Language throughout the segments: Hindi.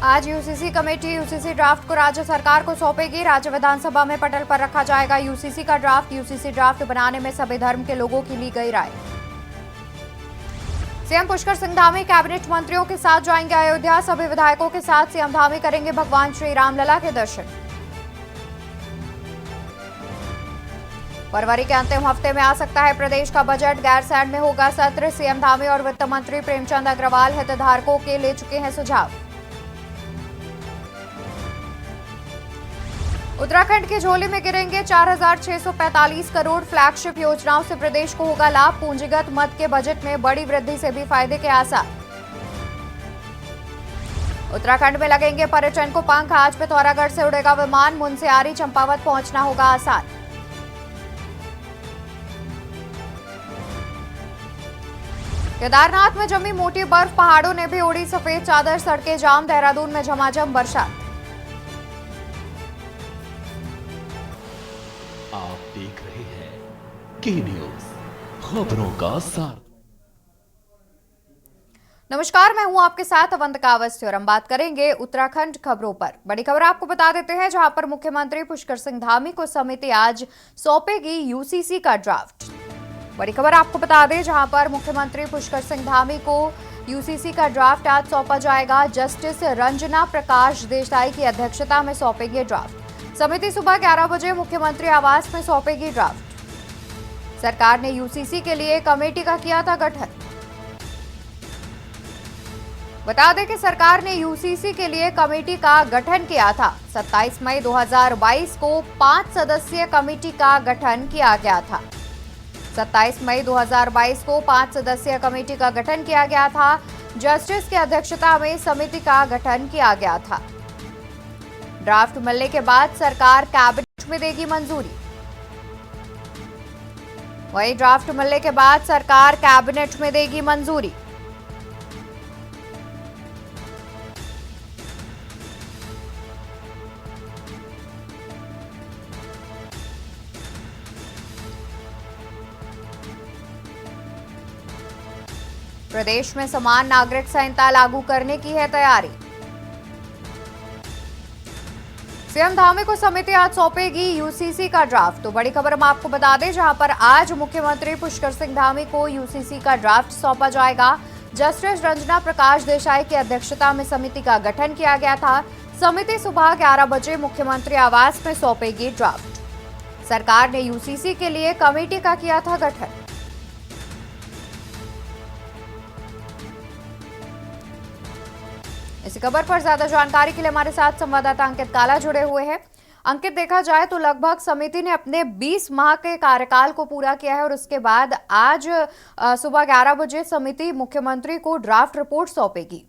आज यूसीसी कमेटी यूसीसी ड्राफ्ट को राज्य सरकार को सौंपेगी। राज्य विधानसभा में पटल पर रखा जाएगा यूसीसी का ड्राफ्ट। यूसीसी ड्राफ्ट बनाने में सभी धर्म के लोगों की ली गई राय। सीएम पुष्कर सिंह धामी कैबिनेट मंत्रियों के साथ जाएंगे अयोध्या। सभी विधायकों के साथ सीएम धामी करेंगे भगवान श्री रामलला के दर्शन। फरवरी के अंतिम हफ्ते में आ सकता है प्रदेश का बजट। गैरसैंण में होगा सत्र। सीएम धामी और वित्त मंत्री प्रेमचंद अग्रवाल हितधारकों के ले चुके हैं सुझाव। उत्तराखंड की झोली में गिरेंगे 4,645 करोड़। फ्लैगशिप योजनाओं से प्रदेश को होगा लाभ। पूंजीगत मद के बजट में बड़ी वृद्धि से भी फायदे के आसार। उत्तराखंड में लगेंगे पर्यटन को पंख। आज पिथौरागढ़ से उड़ेगा विमान। मुनस्यारी चंपावत पहुंचना होगा आसान। केदारनाथ में जमी मोटी बर्फ। पहाड़ों ने भी ओढ़ी सफेद चादर। सड़कें जाम। देहरादून में झमाझम बरसात। आप देख रहे हैं के न्यूज, खबरों का सार। नमस्कार, मैं हूं आपके साथ अवंतिका अवस्थी और हम बात करेंगे उत्तराखंड खबरों पर। बड़ी खबर आपको बता देते हैं, जहां पर मुख्यमंत्री पुष्कर सिंह धामी को समिति आज सौंपेगी यूसीसी का ड्राफ्ट। बड़ी खबर आपको बता दें, जहां पर मुख्यमंत्री पुष्कर सिंह धामी को यूसीसी का ड्राफ्ट आज सौंपा जाएगा। जस्टिस रंजना प्रकाश देसाई की अध्यक्षता में सौंपेगी ड्राफ्ट। समिति सुबह 11 बजे मुख्यमंत्री आवास में सौंपेगी ड्राफ्ट। सरकार ने यूसीसी के लिए कमेटी का किया था गठन। बता दें कि सरकार ने यूसीसी के लिए कमेटी का गठन किया था। 27 मई 2022 को 5 सदस्यीय कमेटी का गठन किया गया था। 27 मई 2022 को 5 सदस्यीय कमेटी का गठन किया गया था। जस्टिस की अध्यक्षता में समिति का गठन किया गया था। ड्राफ्ट मिलने के बाद सरकार कैबिनेट में देगी मंजूरी। वही ड्राफ्ट मिलने के बाद सरकार कैबिनेट में देगी मंजूरी। प्रदेश में समान नागरिक संहिता लागू करने की है तैयारी। सीएम धामी को समिति आज सौंपेगी यूसीसी का ड्राफ्ट। तो बड़ी खबर हम आपको बता दें, जहां पर आज मुख्यमंत्री पुष्कर सिंह धामी को यूसीसी का ड्राफ्ट सौंपा जाएगा। जस्टिस रंजना प्रकाश देसाई की अध्यक्षता में समिति का गठन किया गया था। समिति सुबह 11 बजे मुख्यमंत्री आवास में सौंपेगी ड्राफ्ट। सरकार ने यूसीसी के लिए कमेटी का किया था गठन। इसी खबर पर ज्यादा जानकारी के लिए हमारे साथ संवाददाता अंकित काला जुड़े हुए हैं। अंकित, देखा जाए तो लगभग समिति ने अपने 20 माह के कार्यकाल को पूरा किया है और उसके बाद आज सुबह 11 बजे समिति मुख्यमंत्री को ड्राफ्ट रिपोर्ट सौंपेगी।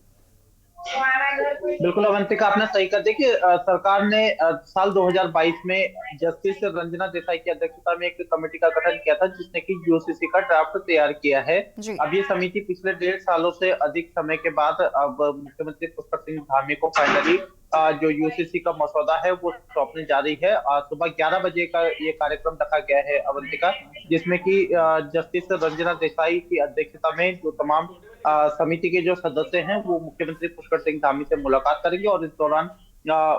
बिल्कुल अवंतिका, आपने सही कर दी कि सरकार ने साल 2022 में जस्टिस रंजना देसाई की अध्यक्षता में एक कमेटी का गठन किया था, जिसने कि यूसीसी का ड्राफ्ट तैयार किया है। अब ये समिति पिछले 1.5 सालों से अधिक समय के बाद अब मुख्यमंत्री पुष्कर सिंह धामी को फाइनली जो यूसीसी का मसौदा है वो सौंपने जा रही है। सुबह 11 बजे का ये कार्यक्रम रखा गया है अवंतिका, जिसमें कि जस्टिस रंजना देसाई की अध्यक्षता में जो तमाम समिति के जो सदस्य हैं वो मुख्यमंत्री पुष्कर सिंह धामी से मुलाकात करेंगे और इस दौरान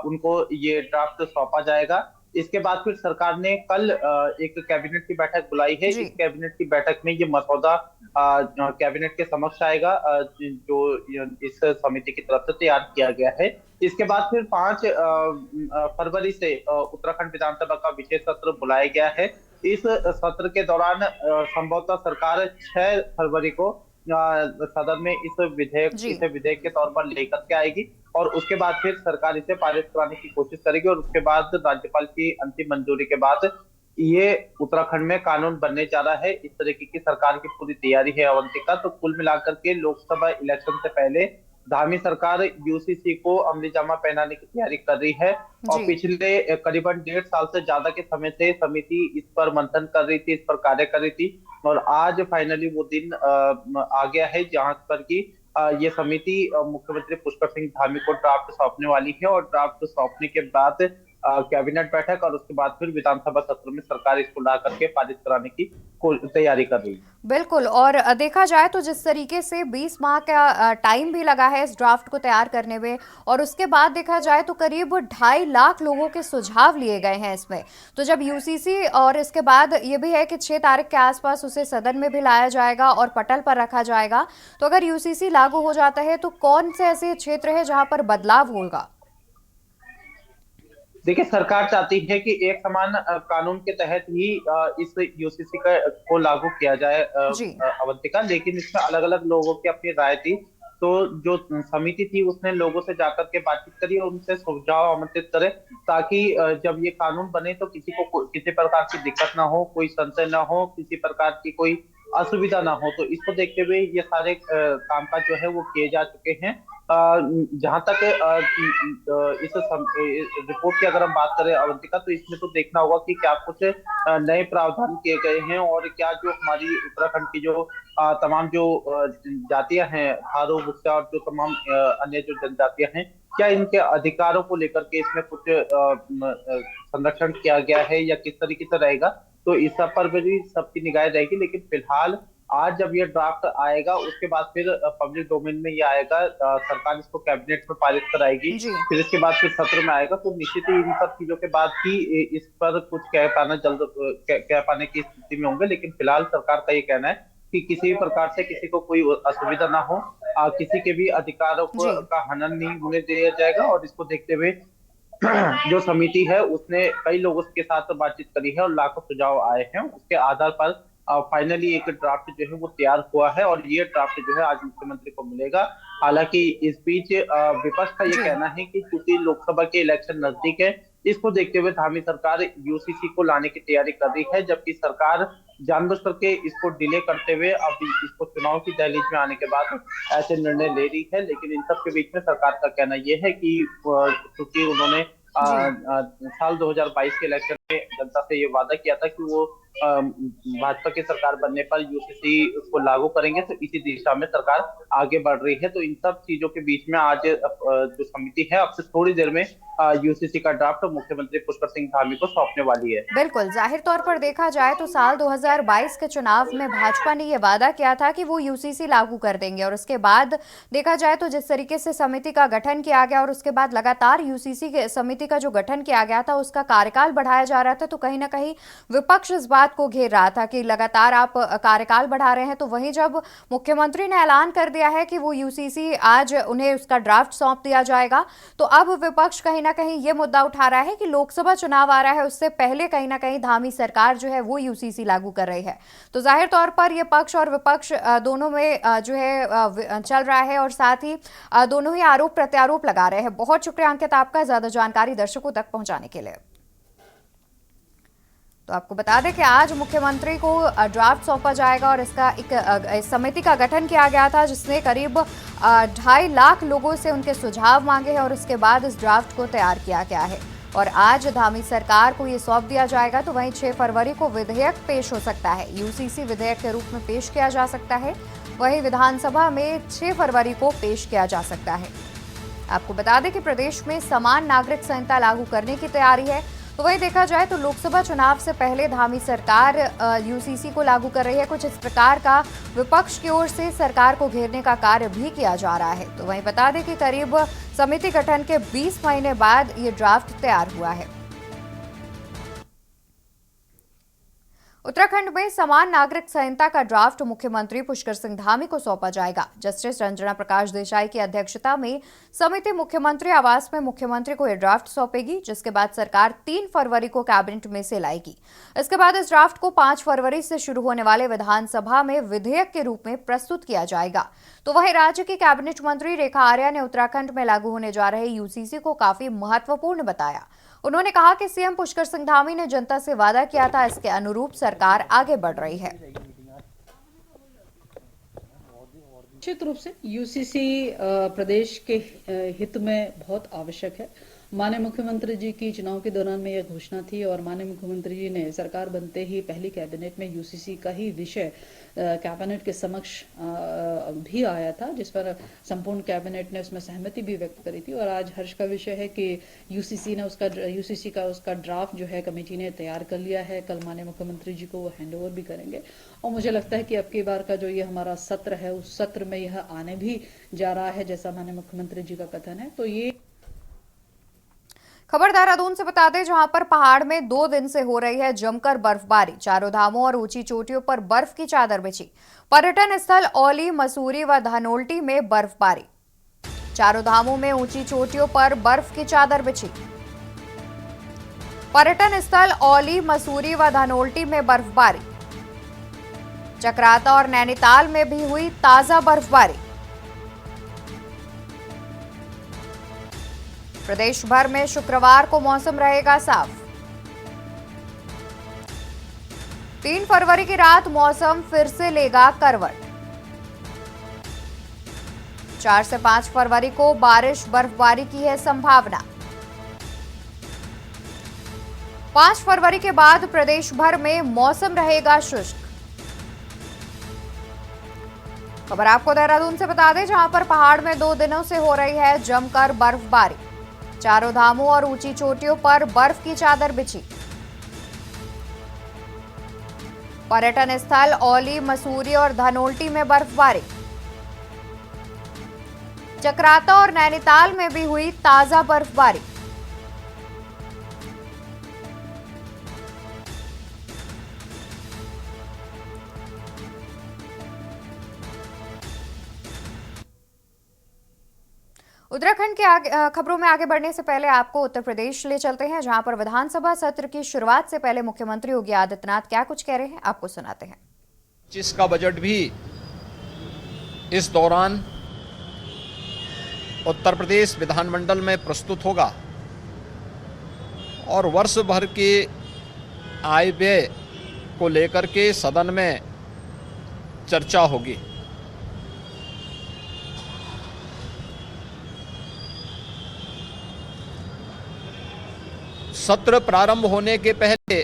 उनको ये ड्राफ्ट सौंपा जाएगा। इसके बाद फिर सरकार ने कल एक कैबिनेट की बैठक बुलाई है। इस कैबिनेट की बैठक में ये मसौदा कैबिनेट के समक्ष आएगा, जो इस समिति की तरफ से तैयार किया गया है। इसके बाद फिर 5 फरवरी से उत्तराखंड विधानसभा का विशेष सत्र बुलाया गया है। इस सत्र के दौरान संभवतः सरकार 6 फरवरी को सदन में इसे विधेयक के तौर पर लेकर के आएगी और उसके बाद फिर सरकार इसे पारित कराने की कोशिश करेगी और उसके बाद राज्यपाल की अंतिम मंजूरी के बाद ये उत्तराखंड में कानून बनने जा रहा है। इस तरीके की सरकार की पूरी तैयारी है अवंतिका। तो कुल मिलाकर के लोकसभा इलेक्शन से पहले धामी सरकार यूसीसी को अमलीजामा पहनाने की तैयारी कर रही है और पिछले करीबन 1.5 साल से ज्यादा के समय से समिति इस पर मंथन कर रही थी, इस पर कार्य कर रही थी और आज फाइनली वो दिन आ गया है जहां पर की ये समिति मुख्यमंत्री पुष्कर सिंह धामी को ड्राफ्ट सौंपने वाली है और ड्राफ्ट सौंपने के बाद कैबिनेट बैठक और उसके बाद फिर विधानसभा सत्र में सरकार इसको ला करके पारित कराने की तैयारी कर रही है। बिल्कुल। और देखा जाए तो जिस तरीके से 20 माह का टाइम भी लगा है इस ड्राफ्ट को तैयार करने में, और उसके बाद देखा जाए तो करीब 2.5 लाख लोगों के सुझाव लिए गए हैं इसमें। तो जब यूसीसी, और इसके बाद ये भी है कि 6 तारीख के आसपास उसे सदन में भी लाया जाएगा और पटल पर रखा जाएगा। तो अगर यूसीसी लागू हो जाता है तो कौन से ऐसे क्षेत्र है जहां पर बदलाव होगा? देखिए, सरकार चाहती है कि एक समान कानून के तहत ही इस यूसीसी का को लागू किया जाए, जी। अवंतिका, लेकिन इसमें अलग अलग लोगों की अपनी राय थी। तो जो समिति थी उसने लोगों से जाकर के बातचीत करी और उनसे सुझाव आमंत्रित करे, ताकि जब ये कानून बने तो किसी को किसी प्रकार की दिक्कत ना हो, कोई संशय ना हो, किसी प्रकार की कोई असुविधा ना हो। तो इसको देखते हुए ये सारे कामकाज जो है वो किए जा चुके हैं। जहां तक रिपोर्ट की अगर हम बात करें अवंतिका, तो इसमें तो देखना होगा कि क्या कुछ नए प्रावधान किए गए हैं, और क्या जो हमारी उत्तराखंड की जो तमाम जो जातियां हैं, थारू, मुखिया और जो तमाम अन्य जो जनजातियां हैं, क्या इनके अधिकारों को लेकर के इसमें कुछ संरक्षण किया गया है या किस तरीके से रहेगा। तो इस सब पर भी सबकी निगाह रहेगी। लेकिन फिलहाल आज जब ये ड्राफ्ट आएगा उसके बाद फिर पब्लिक डोमेन में ये आएगा, सरकार इसको कैबिनेट में पारित कराएगी, जी। फिर इसके बाद फिर सत्र में आएगा। तो निश्चित ही इन सब चीजों के बाद ही इस पर कुछ कह पाने की स्थिति में होंगे। लेकिन फिलहाल सरकार का ये कहना है कि किसी भी प्रकार से किसी को कोई असुविधा ना हो, किसी के भी अधिकारों जी। का हनन नहीं होने दिया जाएगा। और इसको देखते हुए जो समिति है उसने कई लोगों के साथ बातचीत करी है और लाखों सुझाव आए हैं। उसके आधार पर फाइनली एक ड्राफ्ट जो है वो तैयार हुआ है, और ये ड्राफ्ट जो है आज मुख्यमंत्री को मिलेगा। हालांकि इस बीच विपक्ष का ये जी। कहना है कि क्योंकि लोकसभा के इलेक्शन नजदीक है, इसको देखते हुए धामी सरकार यूसीसी को लाने की तैयारी कर रही है, जबकि सरकार जानबूझ करके इसको डिले करते हुए अब इसको चुनाव की दहलीज में आने के बाद ऐसे निर्णय ले रही है। लेकिन इन सब के बीच में सरकार का कहना यह है कि क्योंकि उन्होंने जी। साल 2022 के इलेक्शन में जनता से ये वादा किया था कि वो भाजपा की सरकार बनने पर यूसीसी को लागू करेंगे, तो इसी दिशा में सरकार आगे बढ़ रही है। तो इन सब चीजों के बीच में आज जो समिति है अब से थोड़ी देर में यूसीसी का ड्राफ्ट मुख्यमंत्री पुष्कर सिंह धामी को सौंपने वाली है। बिल्कुल। जाहिर तौर पर देखा जाए तो साल 2022 के चुनाव में भाजपा ने यह वादा किया था कि वो यूसीसी लागू कर देंगे, और उसके बाद देखा जाए तो जिस तरीके से समिति का गठन किया गया और उसके बाद लगातार यूसीसी के समिति का जो गठन किया गया था उसका कार्यकाल बढ़ाया जा रहा था, तो कहीं ना कहीं विपक्ष इस बात को घेर रहा था कि लगातार आप कार्यकाल बढ़ा रहे हैं। तो वहीं जब मुख्यमंत्री ने ऐलान कर दिया है कि वो यूसीसी आज उन्हें उसका ड्राफ्ट सौंप दिया जाएगा, तो अब विपक्ष कहीं ना कहीं ये मुद्दा उठा रहा है कि लोकसभा चुनाव आ रहा है, उससे पहले कहीं ना कहीं धामी सरकार जो है वो यूसीसी लागू कर रही है। तो जाहिर तौर पर ये पक्ष और विपक्ष दोनों में जो है चल रहा है, और साथ ही दोनों ही आरोप प्रत्यारोप लगा रहे हैं। बहुत शुक्रिया अंकित आपका ज्यादा जानकारी दर्शकों तक पहुंचाने के लिए। तो आपको बता दें कि आज मुख्यमंत्री को ड्राफ्ट सौंपा जाएगा, और इसका एक समिति का गठन किया गया था जिसने करीब 2.5 लाख लोगों से उनके सुझाव मांगे हैं, और इसके बाद इस ड्राफ्ट को तैयार किया गया है और आज धामी सरकार को ये सौंप दिया जाएगा। तो वहीं 6 फरवरी को विधेयक पेश हो सकता है, यूसीसी विधेयक के रूप में पेश किया जा सकता है। वहीं विधानसभा में 6 फरवरी को पेश किया जा सकता है। आपको बता दें कि प्रदेश में समान नागरिक संहिता लागू करने की तैयारी है। तो वहीं देखा जाए तो लोकसभा चुनाव से पहले धामी सरकार यूसीसी को लागू कर रही है। कुछ इस प्रकार का विपक्ष की ओर से सरकार को घेरने का कार्य भी किया जा रहा है। तो वहीं बता दें कि करीब समिति गठन के 20 महीने बाद ये ड्राफ्ट तैयार हुआ है। उत्तराखंड में समान नागरिक संहिता का ड्राफ्ट मुख्यमंत्री पुष्कर सिंह धामी को सौंपा जाएगा। जस्टिस रंजना प्रकाश देसाई की अध्यक्षता में समिति मुख्यमंत्री आवास में मुख्यमंत्री को यह ड्राफ्ट सौंपेगी, जिसके बाद सरकार 3 फरवरी को कैबिनेट में से लाएगी। इसके बाद इस ड्राफ्ट को 5 फरवरी से शुरू होने वाले विधानसभा में विधेयक के रूप में प्रस्तुत किया जाएगा। तो वहीं राज्य की कैबिनेट मंत्री रेखा आर्या ने उत्तराखंड में लागू होने जा रहे यूसीसी को काफी महत्वपूर्ण बताया। उन्होंने कहा कि सीएम पुष्कर सिंह धामी ने जनता से वादा किया था, इसके अनुरूप सरकार आगे बढ़ रही है। निश्चित रूप से यूसीसी प्रदेश के हित में बहुत आवश्यक है। माननीय मुख्यमंत्री जी की चुनाव के दौरान में यह घोषणा थी और माननीय मुख्यमंत्री जी ने सरकार बनते ही पहली कैबिनेट में यूसीसी का ही विषय कैबिनेट के समक्ष भी आया था, जिस पर संपूर्ण कैबिनेट ने उसमें सहमति भी व्यक्त करी थी। और आज हर्ष का विषय है कि यूसीसी का उसका ड्राफ्ट जो है कमेटी ने तैयार कर लिया है। कल माननीय मुख्यमंत्री जी को वो हैंडओवर भी करेंगे और मुझे लगता है कि अब की बार का जो ये हमारा सत्र है उस सत्र में यह आने भी जा रहा है, जैसा माननीय मुख्यमंत्री जी का कथन है। तो ये खबर देहरादून से बता दें, जहां पर पहाड़ में 2 दिन से हो रही है जमकर बर्फबारी। चारों धामों और ऊंची चोटियों पर बर्फ की चादर बिछी। पर्यटन स्थल औली, मसूरी व धानोल्टी में बर्फबारी। चारों धामों में ऊंची चोटियों पर बर्फ की चादर बिछी। पर्यटन स्थल औली, मसूरी व धानोल्टी में बर्फबारी। चक्राता और नैनीताल में भी हुई ताजा बर्फबारी। प्रदेश भर में शुक्रवार को मौसम रहेगा साफ। 3 फरवरी की रात मौसम फिर से लेगा करवट। 4 से 5 फरवरी को बारिश बर्फबारी की है संभावना। 5 फरवरी के बाद प्रदेश भर में मौसम रहेगा शुष्क। खबर आपको देहरादून से बता दें, जहां पर पहाड़ में 2 दिनों से हो रही है जमकर बर्फबारी। चारों धामों और ऊंची चोटियों पर बर्फ की चादर बिछी। पर्यटन स्थल औली, मसूरी और धानोल्टी में बर्फबारी। चक्राता और नैनीताल में भी हुई ताजा बर्फबारी। उत्तराखंड के खबरों में आगे बढ़ने से पहले आपको उत्तर प्रदेश ले चलते हैं, जहां पर विधानसभा सत्र की शुरुआत से पहले मुख्यमंत्री योगी आदित्यनाथ क्या कुछ कह रहे हैं, आपको सुनाते हैं। जिसका बजट भी इस दौरान उत्तर प्रदेश विधानमंडल में प्रस्तुत होगा और वर्ष भर के आय व्यय को लेकर के सदन में चर्चा होगी। सत्र प्रारंभ होने के पहले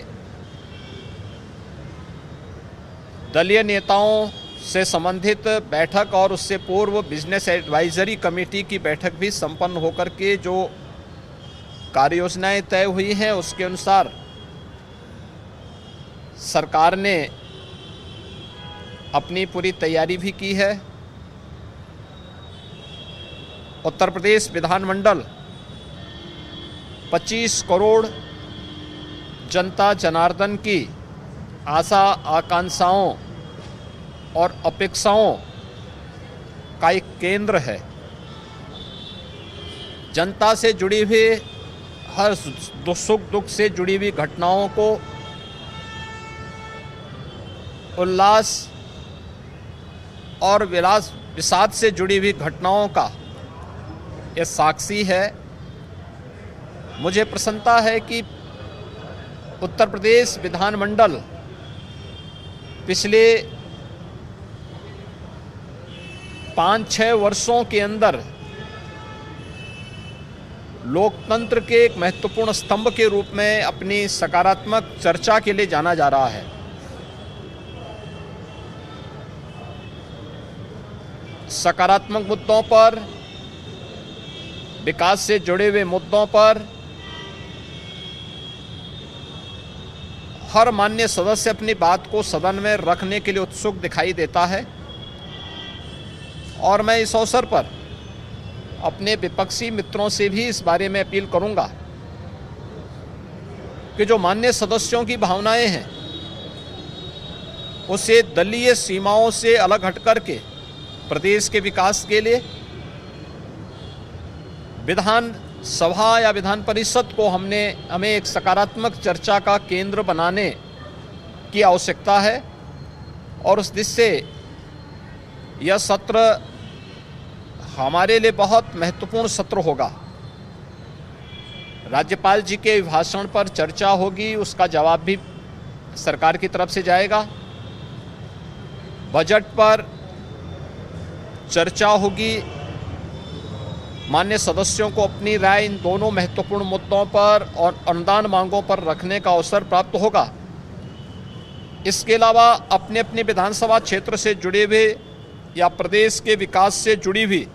दलीय नेताओं से संबंधित बैठक और उससे पूर्व बिजनेस एडवाइजरी कमेटी की बैठक भी संपन्न होकर के जो कार्ययोजनाएं तय हुई हैं उसके अनुसार सरकार ने अपनी पूरी तैयारी भी की है। उत्तर प्रदेश विधानमंडल 25 करोड़ जनता जनार्दन की आशा आकांक्षाओं और अपेक्षाओं का एक केंद्र है। जनता से जुड़ी हुई हर सुख दुख से जुड़ी हुई घटनाओं को उल्लास और विषाद से जुड़ी हुई घटनाओं का ये साक्षी है। मुझे प्रसन्नता है कि उत्तर प्रदेश विधानमंडल पिछले 5-6 वर्षों के अंदर लोकतंत्र के एक महत्वपूर्ण स्तंभ के रूप में अपनी सकारात्मक चर्चा के लिए जाना जा रहा है। सकारात्मक मुद्दों पर, विकास से जुड़े हुए मुद्दों पर हर माननीय सदस्य अपनी बात को सदन में रखने के लिए उत्सुक दिखाई देता है और मैं इस अवसर पर अपने विपक्षी मित्रों से भी इस बारे में अपील करूंगा कि जो माननीय सदस्यों की भावनाएं हैं उसे दलीय सीमाओं से अलग हटकर के प्रदेश के विकास के लिए विधान सभा या विधान परिषद को हमें एक सकारात्मक चर्चा का केंद्र बनाने की आवश्यकता है और उस दिशा से यह सत्र हमारे लिए बहुत महत्वपूर्ण सत्र होगा। राज्यपाल जी के भाषण पर चर्चा होगी, उसका जवाब भी सरकार की तरफ से जाएगा। बजट पर चर्चा होगी, मान्य सदस्यों को अपनी राय इन दोनों महत्वपूर्ण मुद्दों पर और अनुदान मांगों पर रखने का अवसर प्राप्त होगा। इसके अलावा अपने अपने विधानसभा क्षेत्र से जुड़े हुए या प्रदेश के विकास से जुड़ी हुई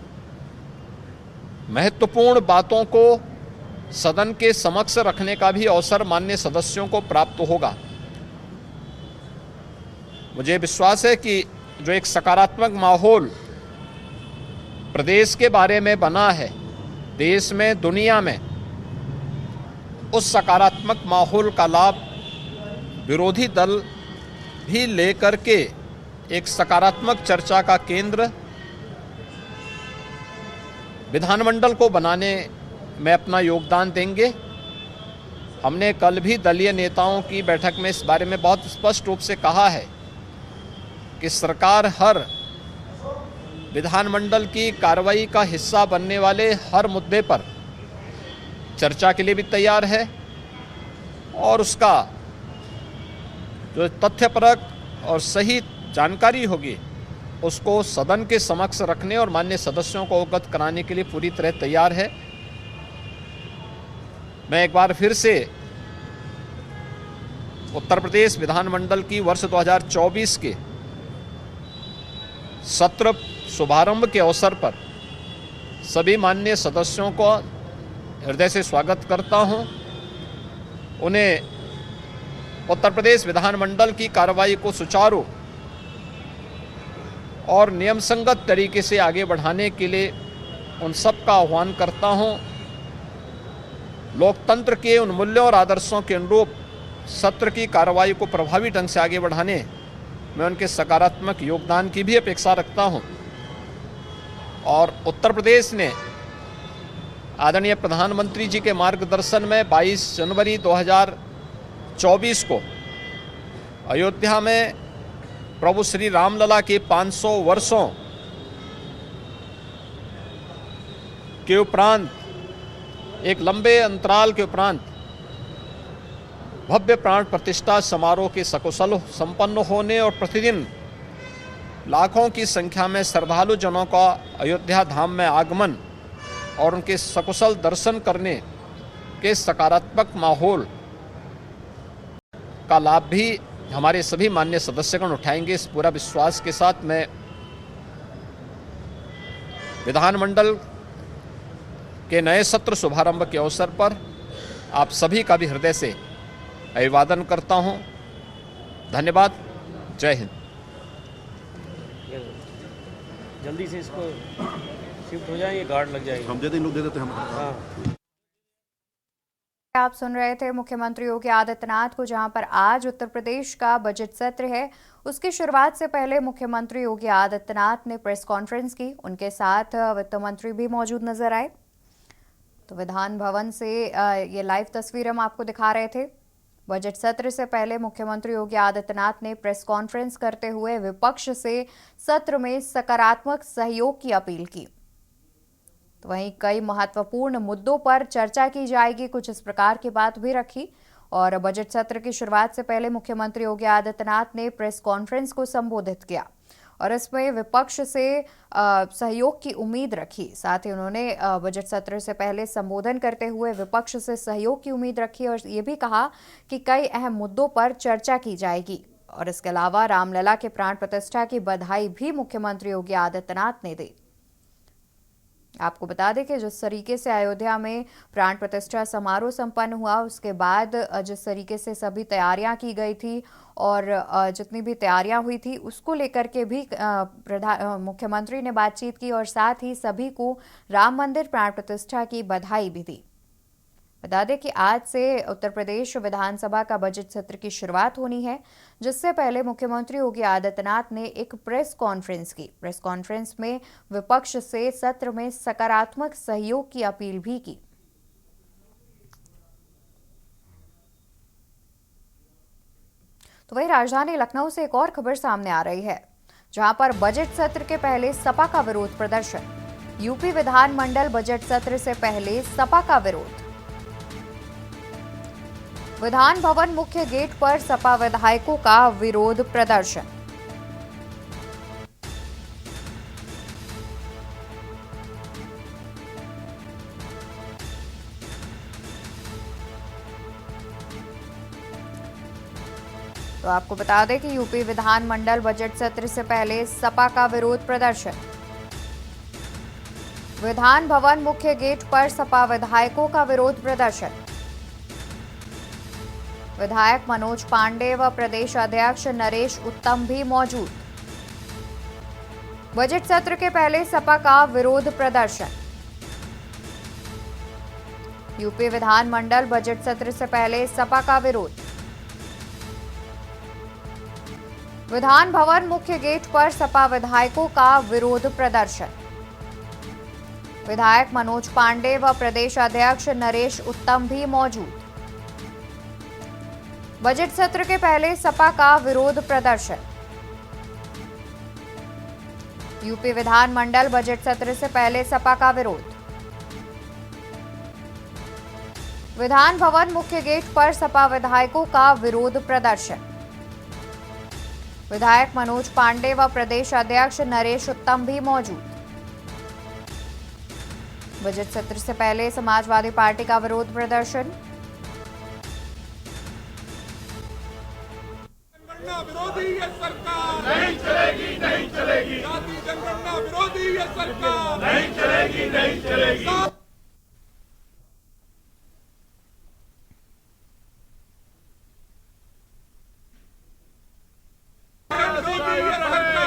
महत्वपूर्ण बातों को सदन के समक्ष रखने का भी अवसर माननीय सदस्यों को प्राप्त होगा। मुझे विश्वास है कि जो एक सकारात्मक माहौल प्रदेश के बारे में बना है, देश में, दुनिया में, उस सकारात्मक माहौल का लाभ विरोधी दल भी लेकर के एक सकारात्मक चर्चा का केंद्र विधानमंडल को बनाने में अपना योगदान देंगे। हमने कल भी दलीय नेताओं की बैठक में इस बारे में बहुत स्पष्ट रूप से कहा है कि सरकार हर विधानमंडल की कार्रवाई का हिस्सा बनने वाले हर मुद्दे पर चर्चा के लिए भी तैयार है और उसका जो तथ्यपरक और सही जानकारी होगी उसको सदन के समक्ष रखने और माननीय सदस्यों को अवगत कराने के लिए पूरी तरह तैयार है। मैं एक बार फिर से उत्तर प्रदेश विधानमंडल की वर्ष 2024 के सत्र शुभारंभ के अवसर पर सभी माननीय सदस्यों को हृदय से स्वागत करता हूं। उन्हें उत्तर प्रदेश विधानमंडल की कार्रवाई को सुचारू और नियम संगत तरीके से आगे बढ़ाने के लिए उन सब का आह्वान करता हूं। लोकतंत्र के उन मूल्यों और आदर्शों के अनुरूप सत्र की कार्रवाई को प्रभावी ढंग से आगे बढ़ाने में उनके सकारात्मक योगदान की भी अपेक्षा रखता हूं और उत्तर प्रदेश ने आदरणीय प्रधानमंत्री जी के मार्गदर्शन में 22 जनवरी 2024 को अयोध्या में प्रभु श्री रामलला के 500 वर्षों के उपरांत, एक लंबे अंतराल के उपरांत भव्य प्राण प्रतिष्ठा समारोह के सकुशल संपन्न होने और प्रतिदिन लाखों की संख्या में श्रद्धालु जनों का अयोध्या धाम में आगमन और उनके सकुशल दर्शन करने के सकारात्मक माहौल का लाभ भी हमारे सभी माननीय सदस्यगण उठाएंगे। इस पूरा विश्वास के साथ मैं विधानमंडल के नए सत्र शुभारंभ के अवसर पर आप सभी का भी हृदय से अभिवादन करता हूं। धन्यवाद। जय हिंद। जल्दी से इसको शिफ्ट हो जाए, ये गार्ड लग जाएगी। हम जल्दी लोग दे देते हैं। हाँ। आप सुन रहे थे मुख्यमंत्री योगी आदित्यनाथ को, जहां पर आज उत्तर प्रदेश का बजट सत्र है। उसकी शुरुआत से पहले मुख्यमंत्री योगी आदित्यनाथ ने प्रेस कॉन्फ्रेंस की। उनके साथ वित्त मंत्री भी मौजूद नजर आए। तो विधान भवन से ये लाइव तस्वीर हम आपको दिखा रहे थे। बजट सत्र से पहले मुख्यमंत्री योगी आदित्यनाथ ने प्रेस कॉन्फ्रेंस करते हुए विपक्ष से सत्र में सकारात्मक सहयोग की अपील की। तो वहीं कई महत्वपूर्ण मुद्दों पर चर्चा की जाएगी, कुछ इस प्रकार की बात भी रखी। और बजट सत्र की शुरुआत से पहले मुख्यमंत्री योगी आदित्यनाथ ने प्रेस कॉन्फ्रेंस को संबोधित किया और इसमें विपक्ष से सहयोग की उम्मीद रखी। साथ ही उन्होंने बजट सत्र से पहले संबोधन करते हुए विपक्ष से सहयोग की उम्मीद रखी और ये भी कहा कि कई अहम मुद्दों पर चर्चा की जाएगी। और इसके अलावा रामलला के प्राण प्रतिष्ठा की बधाई भी मुख्यमंत्री योगी आदित्यनाथ ने दी। आपको बता दें कि जिस तरीके से अयोध्या में प्राण प्रतिष्ठा समारोह संपन्न हुआ, उसके बाद जिस तरीके से सभी तैयारियां की गई थी और जितनी भी तैयारियां हुई थी उसको लेकर के भी मुख्यमंत्री ने बातचीत की और साथ ही सभी को राम मंदिर प्राण प्रतिष्ठा की बधाई भी दी। बता दें कि आज से उत्तर प्रदेश विधानसभा का बजट सत्र की शुरुआत होनी है, जिससे पहले मुख्यमंत्री योगी आदित्यनाथ ने एक प्रेस कॉन्फ्रेंस की। प्रेस कॉन्फ्रेंस में विपक्ष से सत्र में सकारात्मक सहयोग की अपील भी की। तो वहीं राजधानी लखनऊ से एक और खबर सामने आ रही है, जहां पर बजट सत्र के पहले सपा का विरोध प्रदर्शन। यूपी विधानमंडल बजट सत्र से पहले सपा का विरोध। विधान भवन मुख्य गेट पर सपा विधायकों का विरोध प्रदर्शन। तो आपको बता दें कि यूपी विधानमंडल बजट सत्र से पहले सपा का विरोध प्रदर्शन। विधान भवन मुख्य गेट पर सपा विधायकों का विरोध प्रदर्शन। विधायक मनोज पांडे व प्रदेश अध्यक्ष नरेश उत्तम भी मौजूद। बजट सत्र के पहले सपा का विरोध प्रदर्शन। यूपी विधानमंडल बजट सत्र से पहले सपा का विरोध। विधान भवन मुख्य गेट पर सपा विधायकों का विरोध प्रदर्शन। विधायक मनोज पांडे व प्रदेश अध्यक्ष नरेश उत्तम भी मौजूद। बजट सत्र के पहले सपा का विरोध प्रदर्शन। यूपी विधानमंडल बजट सत्र से पहले सपा का विरोध। विधान भवन मुख्य गेट पर सपा विधायकों का विरोध प्रदर्शन। विधायक मनोज पांडे व प्रदेश अध्यक्ष नरेश उत्तम भी मौजूद। बजट सत्र से पहले समाजवादी पार्टी का विरोध प्रदर्शन। विरोधी ये सरकार नहीं चलेगी, नहीं चलेगी। जाति जनगणना विरोधी ये सरकार नहीं चलेगी, नहीं चलेगी। विरोधी ये सरकार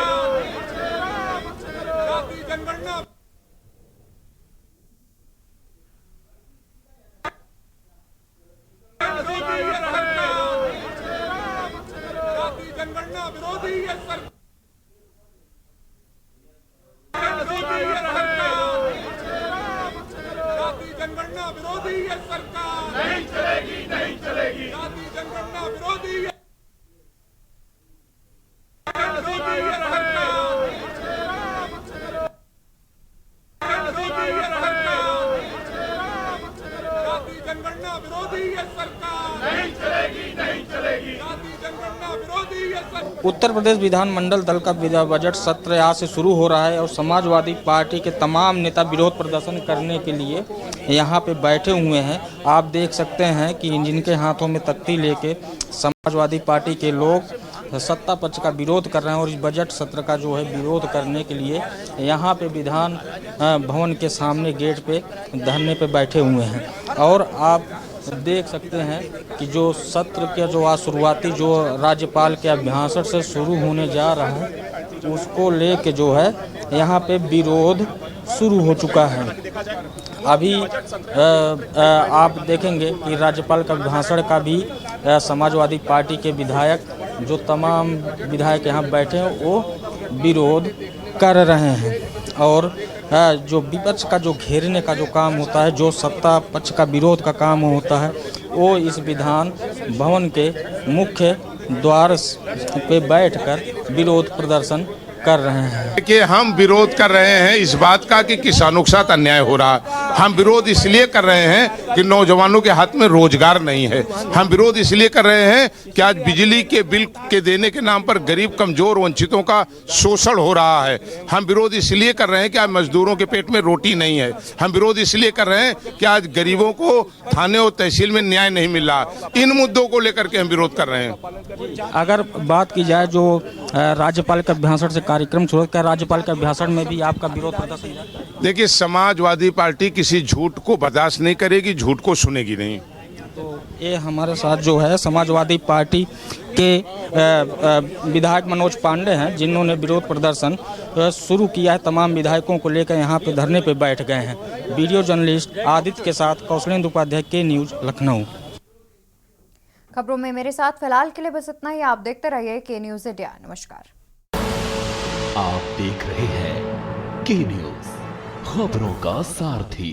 जाति जनगणना विरोधी ये सरकार नहीं चलेगी, नहीं चलेगी। जाति जनगणना विरोधी ये जाति जनगणना विरोधी ये सरकार नहीं चलेगी, नहीं चलेगी। जाति जनगणना विरोधी ये सरकार। उत्तर प्रदेश विधानमंडल दल का बजट सत्र आज से शुरू हो रहा है और समाजवादी पार्टी के तमाम नेता विरोध प्रदर्शन करने के लिए यहाँ पे बैठे हुए हैं। आप देख सकते हैं कि जिनके हाथों में तख्ती लेके समाजवादी पार्टी के लोग सत्ता पक्ष का विरोध कर रहे हैं और इस बजट सत्र का जो है विरोध करने के लिए यहाँ पे विधान भवन के सामने गेट पे धरने पे बैठे हुए हैं। और आप देख सकते हैं कि जो सत्र के जो आज शुरुआती जो राज्यपाल के अभिभाषण से शुरू होने जा रहा है उसको लेके जो है यहाँ पे विरोध शुरू हो चुका है। अभी आप देखेंगे कि राज्यपाल का अभिभाषण का भी समाजवादी पार्टी के विधायक जो तमाम विधायक यहाँ बैठे हैं वो विरोध कर रहे हैं। और जो विपक्ष का जो घेरने का जो काम होता है, जो सत्ता पक्ष का विरोध का काम होता है, वो इस विधान भवन के मुख्य द्वार पे बैठकर विरोध प्रदर्शन कर रहे हैं। देखिए, हम विरोध कर रहे हैं इस बात का कि किसानों के साथ अन्याय हो रहा है। हम विरोध इसलिए कर रहे हैं कि नौजवानों के हाथ में रोजगार नहीं है। हम विरोध इसलिए कर रहे हैं कि आज बिजली के बिल के देने के नाम पर गरीब, कमजोर, वंचितों का शोषण हो रहा है। हम विरोध इसलिए कर रहे हैं कि आज मजदूरों के पेट में रोटी नहीं है। हम विरोध इसलिए कर रहे हैं कि आज गरीबों को थाने और तहसील में न्याय नहीं मिल रहा। इन मुद्दों को लेकर के हम विरोध कर रहे हैं। अगर बात की जाए जो राज्यपाल के अभिभाषण से कार्यक्रम शुरू, क्या राज्यपाल के अभिभाषण में भी आपका विरोध प्रदर्शन है? देखिए, समाजवादी पार्टी किसी झूठ को बर्दाश्त नहीं करेगी, झूठ को सुनेगी नहीं। तो ये हमारे साथ जो है समाजवादी पार्टी के विधायक मनोज पांडे हैं जिन्होंने विरोध प्रदर्शन शुरू किया है। तमाम विधायकों को लेकर यहाँ पे धरने पे बैठ गए हैं। वीडियो जर्नलिस्ट आदित्य के साथ कौशलेंद्र उपाध्याय, के न्यूज, लखनऊ। खबरों में मेरे साथ फिलहाल के लिए बस इतना ही। आप देखते रहिए के न्यूज इंडिया। नमस्कार। आप देख रहे हैं के न्यूज, खबरों का सारथी।